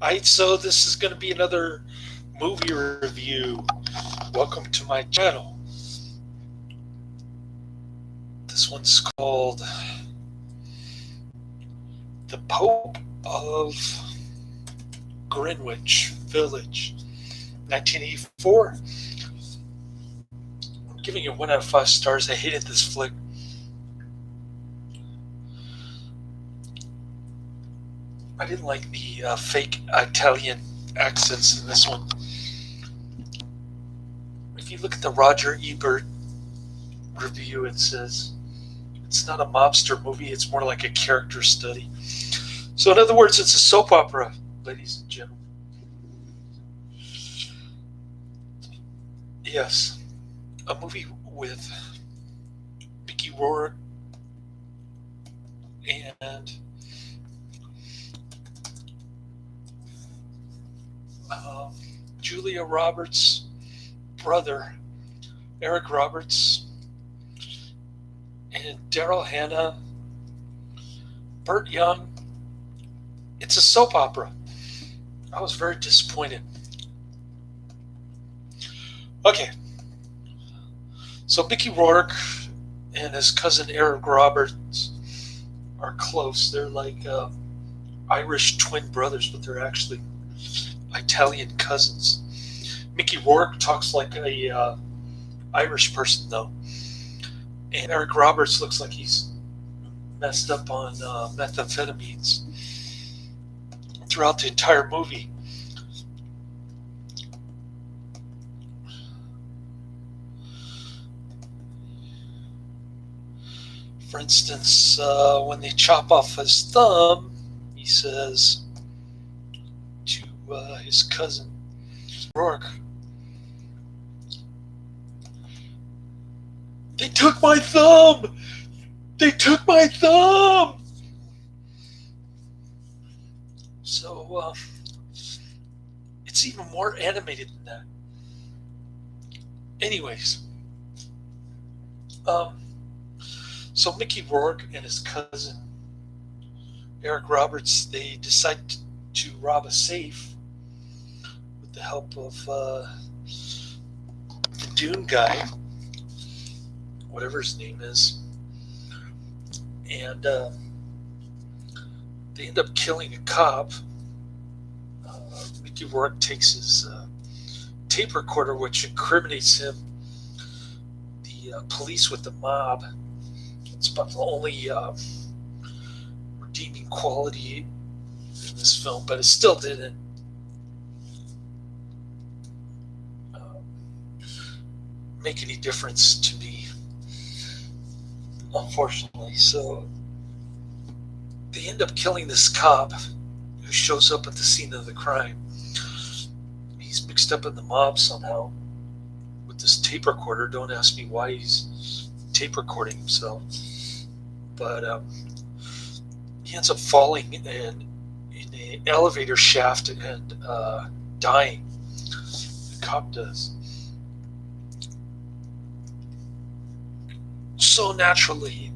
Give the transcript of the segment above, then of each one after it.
Alright, so this is going to be another movie review. Welcome to my channel. This one's called The Pope of Greenwich Village, 1984. I'm giving it 1 out of 5 stars. I hated this flick. I didn't like the fake Italian accents in this one. If you look at the Roger Ebert review, it says it's not a mobster movie, it's more like a character study. So in other words, it's a soap opera, ladies and gentlemen. Yes, a movie with Mickey Rourke and Julia Roberts' brother, Eric Roberts, and Daryl Hannah, Burt Young. It's a soap opera. I was very disappointed. Okay, so Mickey Rourke and his cousin Eric Roberts are close. They're like Irish twin brothers, but they're actually Italian cousins. Mickey Rourke talks like a Irish person, though, and Eric Roberts looks like he's messed up on methamphetamines throughout the entire movie. For instance, when they chop off his thumb, he says to his cousin Rourke, "They took my thumb! They took my thumb!" So it's even more animated than that. Anyways, so Mickey Rourke and his cousin Eric Roberts, they decide to rob a safe with the help of the Dune guy, whatever his name is, and they end up killing a cop. Mickey Rourke takes his tape recorder, which incriminates him, the police with the mob. It's about the only redeeming quality in this film, but it still didn't make any difference to me, unfortunately. So they end up killing this cop who shows up at the scene of the crime. He's mixed up in the mob somehow with this tape recorder. Don't ask me why he's tape recording himself, but he ends up falling in an elevator shaft and dying. The cop does. So naturally,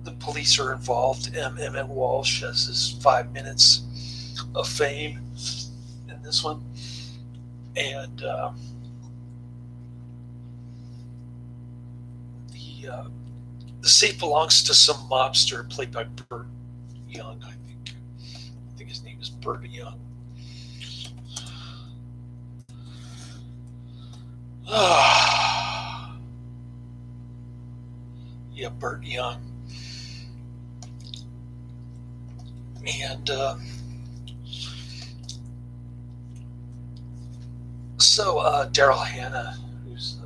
the police are involved. Emmet Walsh has his 5 minutes of fame in this one, and the safe belongs to some mobster played by Burt Young, I think. I think his name is Burt Young. Yeah, Burt Young. And so Daryl Hannah, who's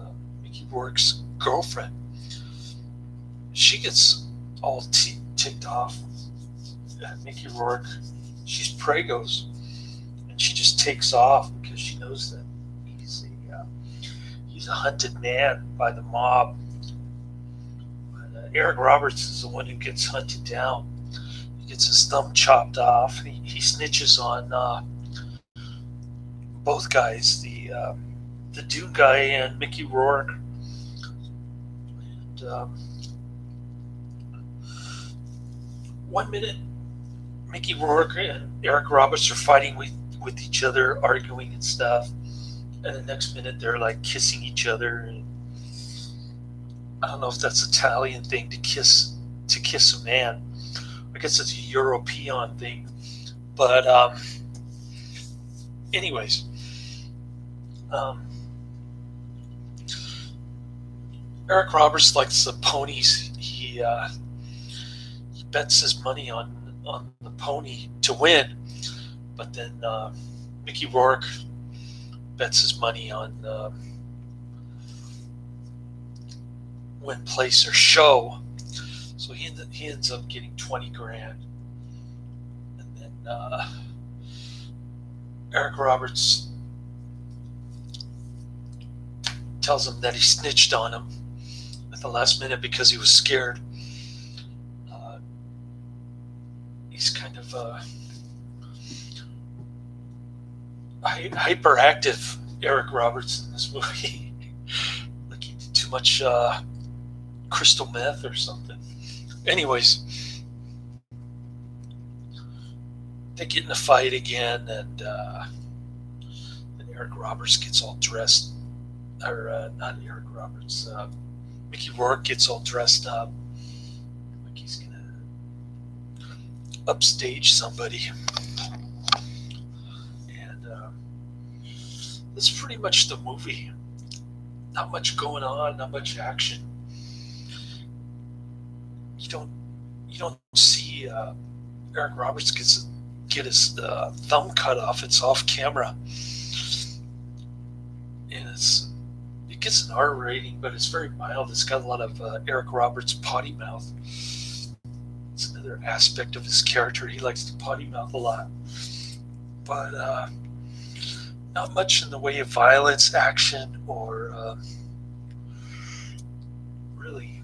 Mickey Rourke's girlfriend, she gets all ticked off at Mickey Rourke. She's pregos, and she just takes off because she knows that he's a hunted man by the mob. But, Eric Roberts is the one who gets hunted down. He gets his thumb chopped off. He snitches on both guys, the Dune guy and Mickey Rourke. And one minute Mickey Rourke and Eric Roberts are fighting with each other, arguing and stuff, and the next minute they're like kissing each other. And I don't know if that's an Italian thing to kiss a man. I guess it's a European thing. But anyways, Eric Roberts likes the ponies. He bets his money on the pony to win, but then Mickey Rourke bets his money on win, place, or show. So he ends up getting 20 grand. And then Eric Roberts tells him that he snitched on him at the last minute because he was scared. He's kind of hyperactive, Eric Roberts, in this movie. Like he did too much crystal meth or something. Anyways, they get in a fight again, and Eric Roberts gets all dressed. Or not Eric Roberts. Mickey Rourke gets all dressed up like he's gonna upstage somebody, and that's pretty much the movie. Not much going on, not much action. You don't see Eric Roberts get his thumb cut off. It's off camera, and it gets an R rating, but it's very mild. It's got a lot of Eric Roberts potty mouth. It's another aspect of his character. He likes to potty mouth a lot, but not much in the way of violence, action, or really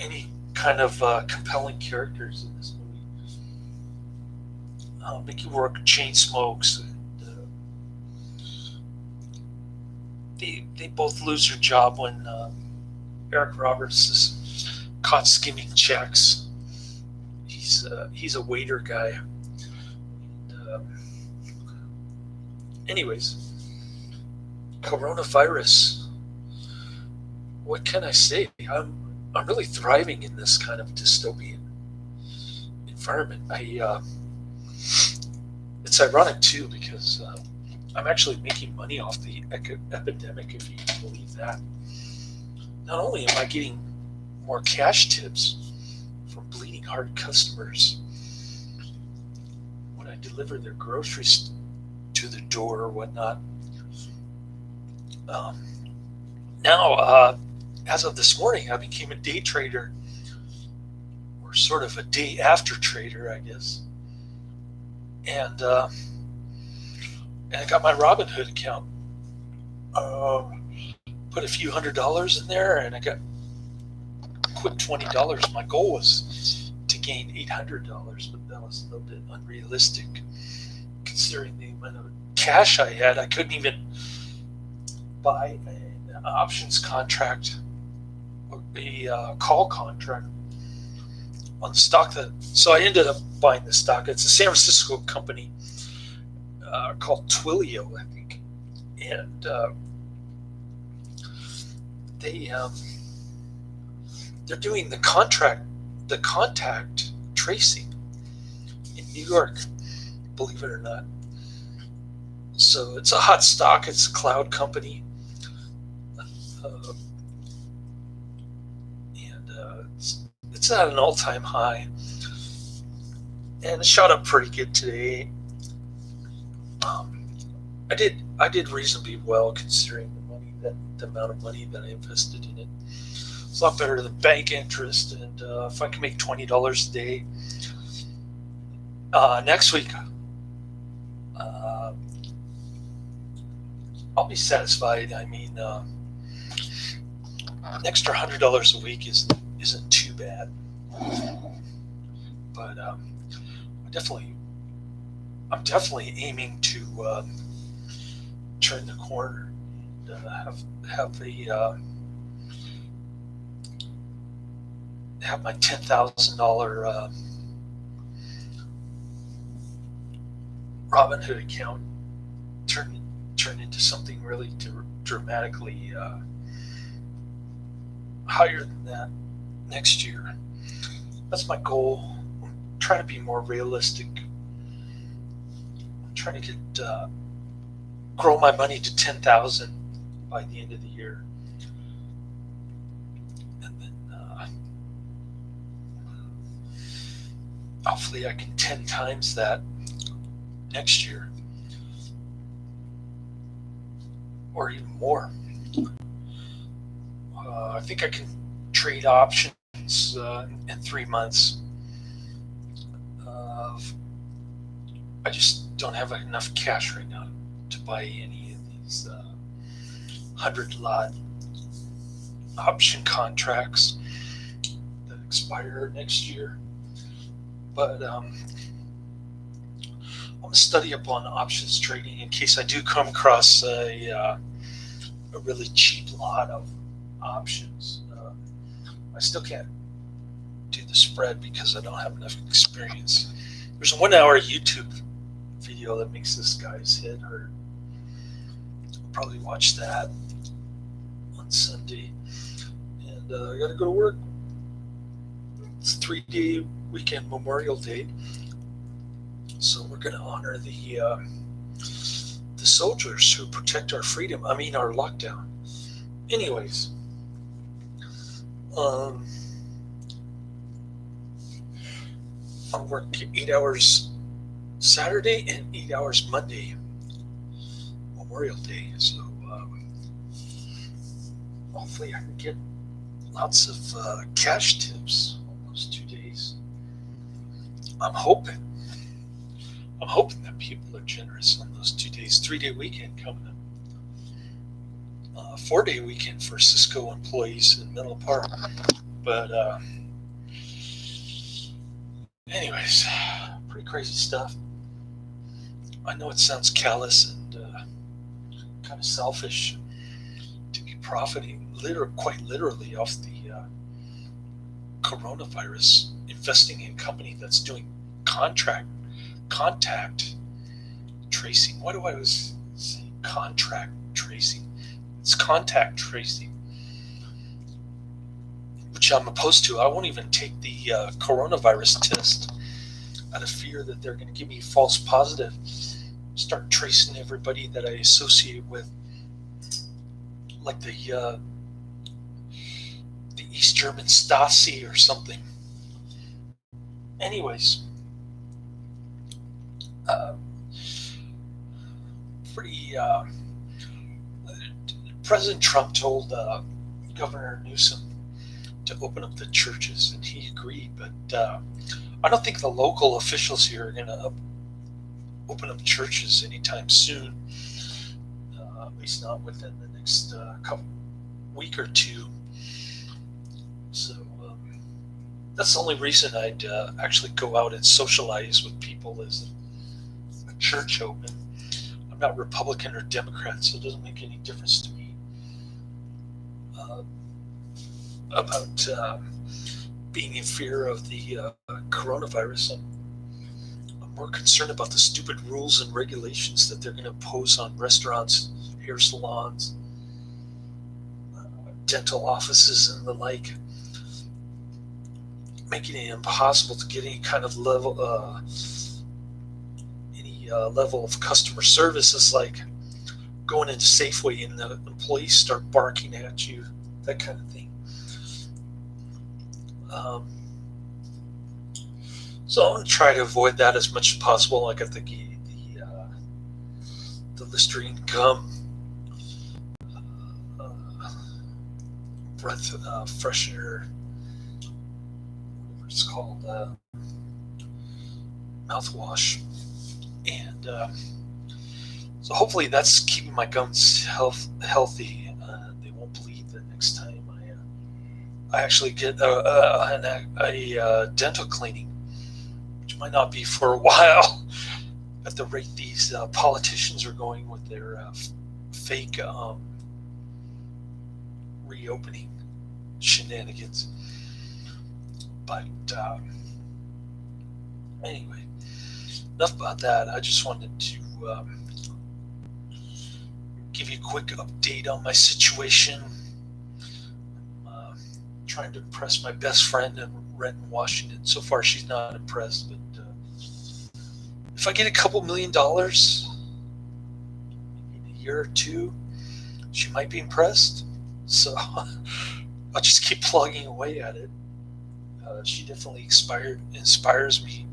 any kind of compelling characters in this movie. Mickey Rourke chain smokes. And, they both lose their job when Eric Roberts is caught skimming checks. He's a waiter guy. And, anyways, coronavirus. What can I say? I'm really thriving in this kind of dystopian environment. It's ironic too, because I'm actually making money off the epidemic, if you can believe that. Not only am I getting more cash tips from bleeding heart customers when I deliver their groceries to the door or whatnot. Now, as of this morning, I became a day trader, or sort of a day after trader, I guess. And I got my Robinhood account. Put a few $100s in there, and I got quit $20. My goal was to gain $800, but that was a little bit unrealistic considering the amount of cash I had. I couldn't even buy an options contract or a call contract on the stock. So I ended up buying the stock. It's a San Francisco company called Twilio, I think, and they're doing the contact tracing in New York, believe it or not. So it's a hot stock. It's a cloud company, and it's at an all-time high, and it shot up pretty good today. I did reasonably well considering the amount of money that I invested in it. It's a lot better than bank interest, and if I can make $20 a day next week, I'll be satisfied. I mean, an extra $100 a week isn't too bad, but I'm definitely aiming to turn the corner and have have my $10,000 Robinhood account turn into something really dramatically higher than that next year. That's my goal. I'm trying to be more realistic. I'm trying to get grow my money to 10,000 by the end of the year, and then hopefully I can 10 times that next year, or even more. I think I can trade options in 3 months. I just don't have enough cash right now to buy any of these 100-lot option contracts that expire next year. But I'm going to study up on options trading in case I do come across a really cheap lot of options. I still can't do the spread because I don't have enough experience. There's a 1-hour YouTube video that makes this guy's head hurt. I'll probably watch that on Sunday. And I got to go to work. It's a 3-day weekend, Memorial Day. So we're going to honor the soldiers who protect our freedom. I mean, our lockdown. Anyways, I'll work 8 hours Saturday and 8 hours Monday, Memorial Day. So hopefully I can get lots of cash tips on those 2 days. I'm hoping that people are generous on those 2 days. 3-day weekend coming up. 4-day weekend for Cisco employees in Menlo Park. But anyways, pretty crazy stuff. I know it sounds callous and kind of selfish to be profiting quite literally off the coronavirus, investing in a company that's doing contact tracing. Why do I always say contract tracing? It's contact tracing, which I'm opposed to. I won't even take the coronavirus test out of fear that they're going to give me false positive. Start tracing everybody that I associate with, like the East German Stasi or something. Anyways, President Trump told Governor Newsom to open up the churches, and he agreed. But I don't think the local officials here are going to open up churches anytime soon, at least not within the next week or two. So that's the only reason I'd actually go out and socialize with people is a church open. I'm not Republican or Democrat, so it doesn't make any difference to me about being in fear of the coronavirus. I'm more concerned about the stupid rules and regulations that they're going to impose on restaurants, hair salons, dental offices, and the like, making it impossible to get any kind of level of customer service. Is like going into Safeway and the employees start barking at you, that kind of thing. So I'm going to try to avoid that as much as possible. I got the Listerine gum, breath freshener, whatever it's called, mouthwash, and so hopefully that's keeping my gums healthy. They won't bleed the next time I actually get a dental cleaning, which might not be for a while at the rate these politicians are going with their fake reopening shenanigans. But anyway, enough about that. I just wanted to give you a quick update on my situation. I'm trying to impress my best friend in Renton, Washington. So far, she's not impressed, but if I get a couple $1 million in a year or two, she might be impressed. So I'll just keep plugging away at it. She definitely inspires me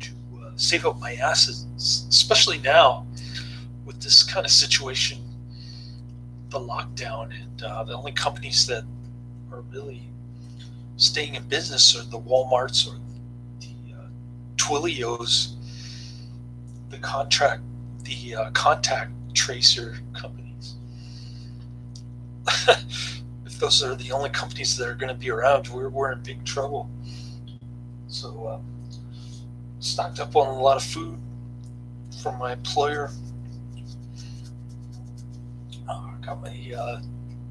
to save up my asses, especially now with this kind of situation, the lockdown, and the only companies that are really staying in business are the Walmarts or the Twilios, the contact tracer companies. If those are the only companies that are going to be around, we're in big trouble. So stocked up on a lot of food from my employer. I got my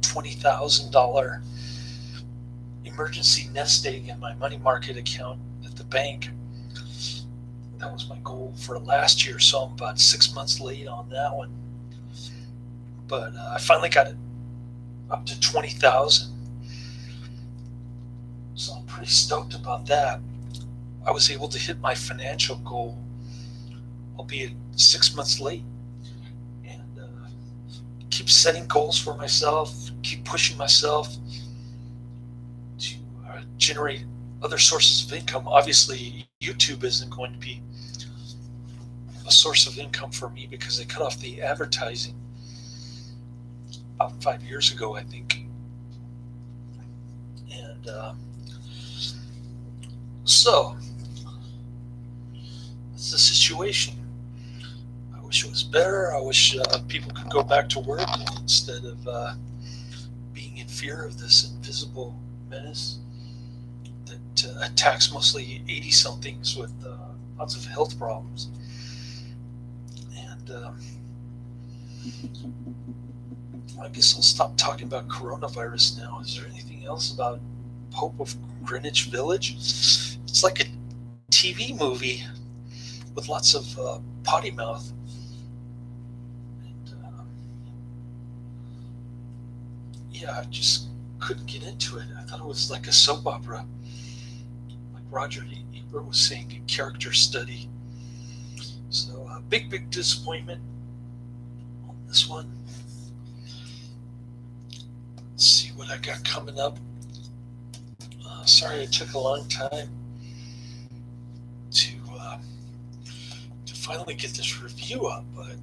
$20,000 emergency nest egg in my money market account at the bank. That was my goal for last year, so I'm about 6 months late on that one. But I finally got it up to 20,000. So I'm pretty stoked about that. I was able to hit my financial goal, albeit 6 months late. And keep setting goals for myself, keep pushing myself to generate other sources of income. Obviously, YouTube isn't going to be a source of income for me because they cut off the advertising about 5 years ago, I think. And so that's the situation. I wish it was better. I wish people could go back to work instead of being in fear of this invisible menace that attacks mostly 80-somethings with lots of health problems. And I guess I'll stop talking about coronavirus now. Is there anything else about Pope of Greenwich Village? It's like a TV movie with lots of potty mouth. And yeah, I just couldn't get into it. I thought it was like a soap opera, like Roger Ebert was saying, a character study. So big disappointment on this one. Let's see what I got coming up. Sorry it took a long time to finally get this review up, but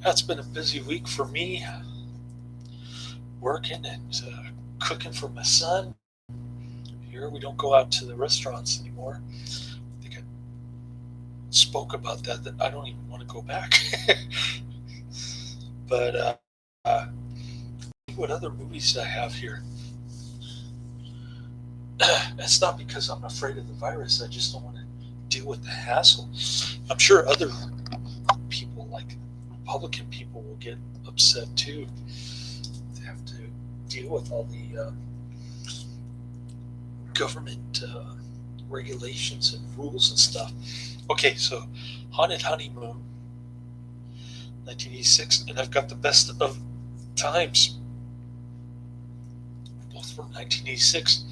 that's been a busy week for me, working and cooking for my son. Here we don't go out to the restaurants anymore. I think I spoke about that I don't even want to go back. But what other movies I have here? It's not because I'm afraid of the virus. I just don't want to deal with the hassle. I'm sure other people, like Republican people, will get upset too. They have to deal with all the government regulations and rules and stuff. Okay, so Haunted Honeymoon, 1986, and I've got The Best of Times, both from 1986.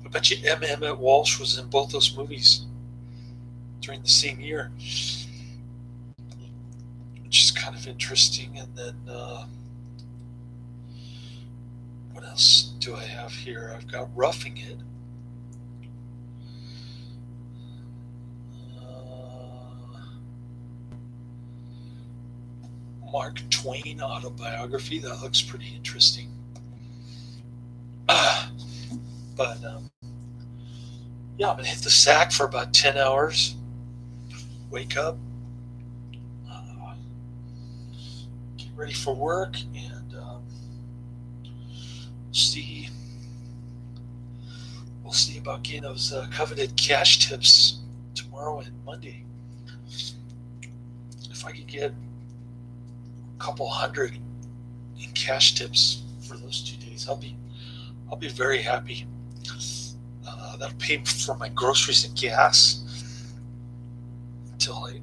I bet you Emmet Walsh was in both those movies during the same year, which is kind of interesting. And then what else do I have here? I've got Roughing It. Mark Twain autobiography. That looks pretty interesting. But yeah, I'm going to hit the sack for about 10 hours. Wake up. Get ready for work. And we'll see about getting those coveted cash tips tomorrow and Monday. If I could get a couple hundred in cash tips for those 2 days, I'll be very happy. that'll pay for my groceries and gas until I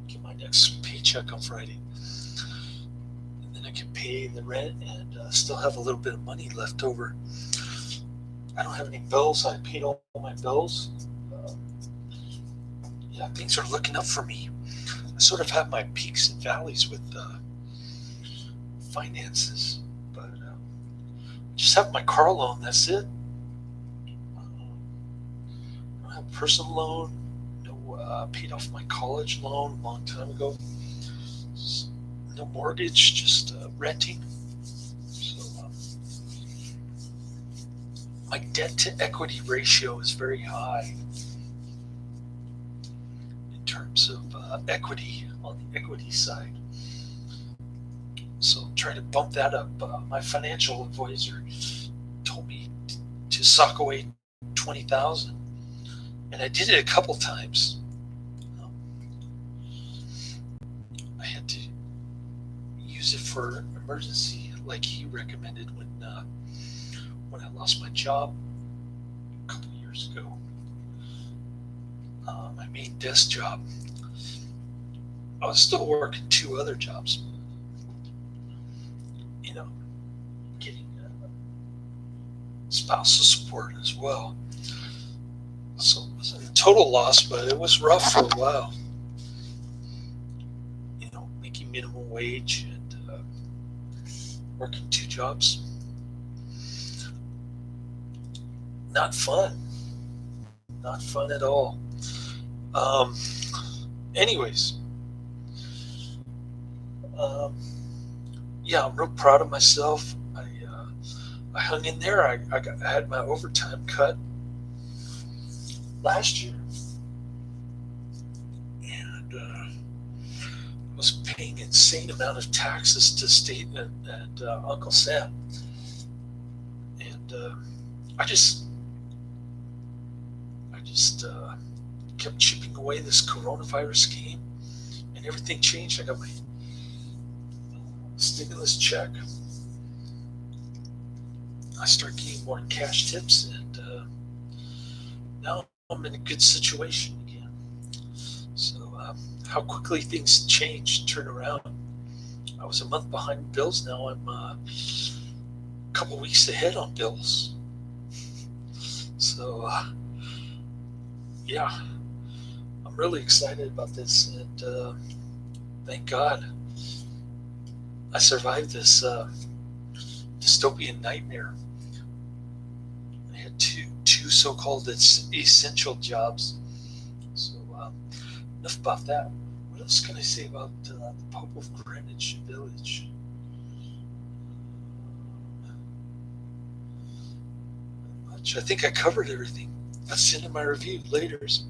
get my next paycheck on Friday. And then I can pay the rent and still have a little bit of money left over. I don't have any bills. I paid all my bills. Yeah, things are looking up for me. I sort of have my peaks and valleys with finances, but just have my car loan. That's it. I don't have a personal loan. No, paid off my college loan a long time ago. No mortgage, just renting. So my debt to equity ratio is very high in terms of equity on the equity side. So I'm trying to bump that up. My financial advisor told me to sock away $20,000, and I did it a couple times. I had to use it for emergency, like he recommended when I lost my job a couple years ago. My main desk job. I was still working 2 other jobs. Getting spousal support as well. So it wasn't a total loss, but it was rough for a while. Making minimum wage and working 2 jobs. Not fun. Not fun at all. Anyways. Yeah, I'm real proud of myself. I hung in there. I had my overtime cut last year, and I was paying an insane amount of taxes to state and Uncle Sam, and I just kept chipping away this coronavirus scheme, and everything changed. I got my stimulus check. I start getting more cash tips, and now I'm in a good situation again. So how quickly things change, turn around. I was a month behind bills. Now I'm a couple weeks ahead on bills. So yeah, I'm really excited about this, and thank God I survived this dystopian nightmare. I had two so-called essential jobs. So enough about that. What else can I say about the Pope of Greenwich Village? Not much. I think I covered everything. That's the end of my review. Laters.